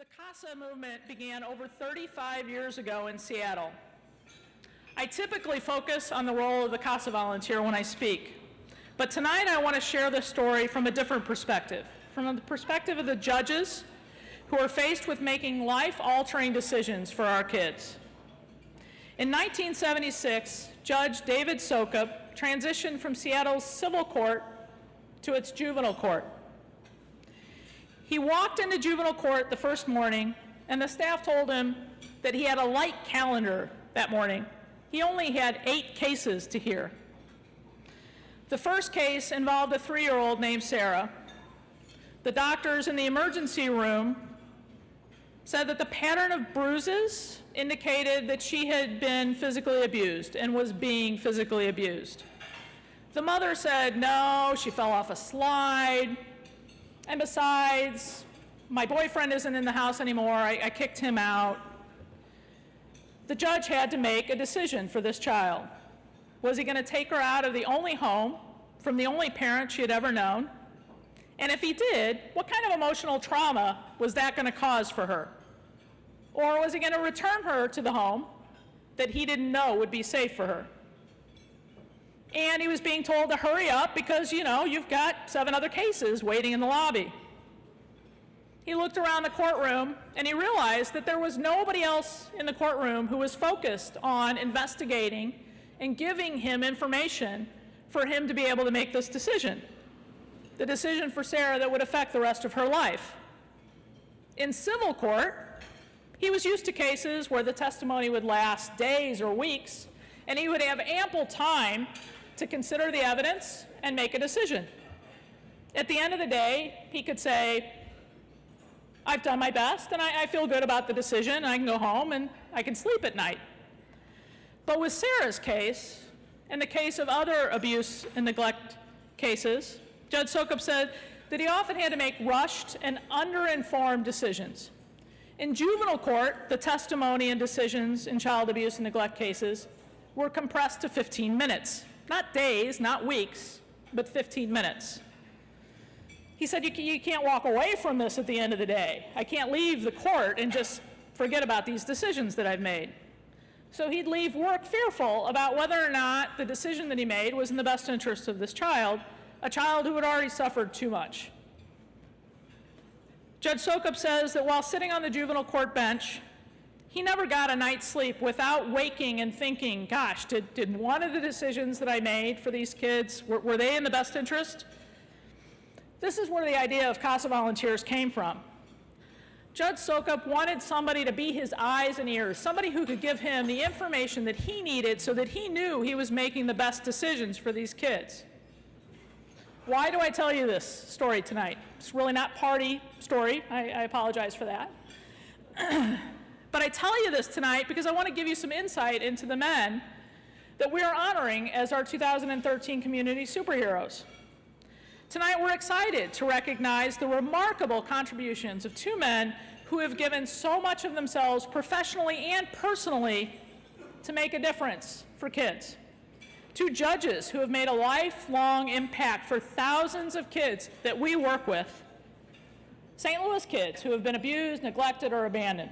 The CASA movement began over 35 years ago in Seattle. I typically focus on the role of the CASA volunteer when I speak, but tonight I want to share this story from a different perspective, from the perspective of the judges who are faced with making life-altering decisions for our kids. In 1976, Judge David Soukup transitioned from Seattle's civil court to its juvenile court. He walked into juvenile court the first morning, and the staff told him that he had a light calendar that morning. He only had 8 cases to hear. The first case involved a 3-year-old named Sarah. The doctors in the emergency room said that the pattern of bruises indicated that she had been physically abused and was being physically abused. The mother said, no, she fell off a slide. And besides, my boyfriend isn't in the house anymore. I kicked him out. The judge had to make a decision for this child. Was he going to take her out of the only home from the only parent she had ever known? And if he did, what kind of emotional trauma was that going to cause for her? Or was he going to return her to the home that he didn't know would be safe for her? And he was being told to hurry up because, you've got 7 other cases waiting in the lobby. He looked around the courtroom and he realized that there was nobody else in the courtroom who was focused on investigating and giving him information for him to be able to make this decision. The decision for Sarah that would affect the rest of her life. In civil court, he was used to cases where the testimony would last days or weeks, and he would have ample time to consider the evidence and make a decision. At the end of the day, he could say, I've done my best and I feel good about the decision. I can go home and I can sleep at night. But with Sarah's case, and the case of other abuse and neglect cases, Judge Soukup said that he often had to make rushed and under-informed decisions. In juvenile court, the testimony and decisions in child abuse and neglect cases were compressed to 15 minutes. Not days, not weeks, but 15 minutes. He said, you can't walk away from this at the end of the day. I can't leave the court and just forget about these decisions that I've made. So he'd leave work fearful about whether or not the decision that he made was in the best interest of this child, a child who had already suffered too much. Judge Soukup says that while sitting on the juvenile court bench, he never got a night's sleep without waking and thinking, gosh, did one of the decisions that I made for these kids, were they in the best interest? This is where the idea of CASA volunteers came from. Judge Soukup wanted somebody to be his eyes and ears, somebody who could give him the information that he needed so that he knew he was making the best decisions for these kids. Why do I tell you this story tonight? It's really not party story. I apologize for that. But I tell you this tonight because I want to give you some insight into the men that we are honoring as our 2013 community superheroes. Tonight we're excited to recognize the remarkable contributions of 2 men who have given so much of themselves professionally and personally to make a difference for kids. 2 judges who have made a lifelong impact for thousands of kids that we work with. St. Louis kids who have been abused, neglected, or abandoned.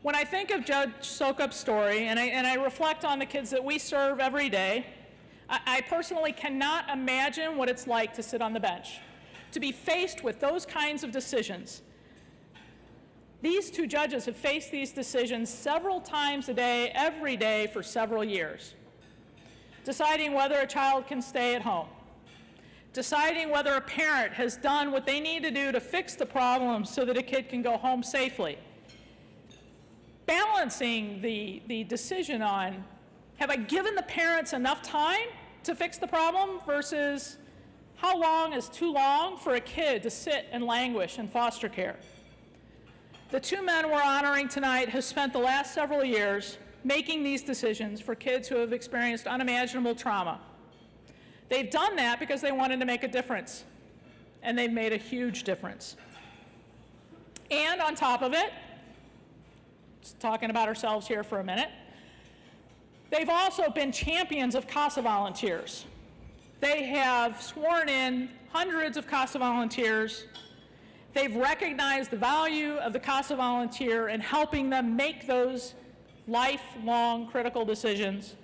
When I think of Judge Soukup's story and I reflect on the kids that we serve every day, I personally cannot imagine what it's like to sit on the bench, to be faced with those kinds of decisions. These 2 judges have faced these decisions several times a day, every day for several years. Deciding whether a child can stay at home. Deciding whether a parent has done what they need to do to fix the problem so that a kid can go home safely. Balancing the decision on, have I given the parents enough time to fix the problem versus how long is too long for a kid to sit and languish in foster care? The 2 men we're honoring tonight have spent the last several years making these decisions for kids who have experienced unimaginable trauma. They've done that because they wanted to make a difference, and they've made a huge difference. And on top of it, just talking about ourselves here for a minute, they've also been champions of CASA volunteers. They have sworn in hundreds of CASA volunteers. They've recognized the value of the CASA volunteer in helping them make those lifelong critical decisions.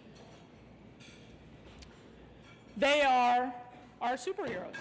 They are our superheroes.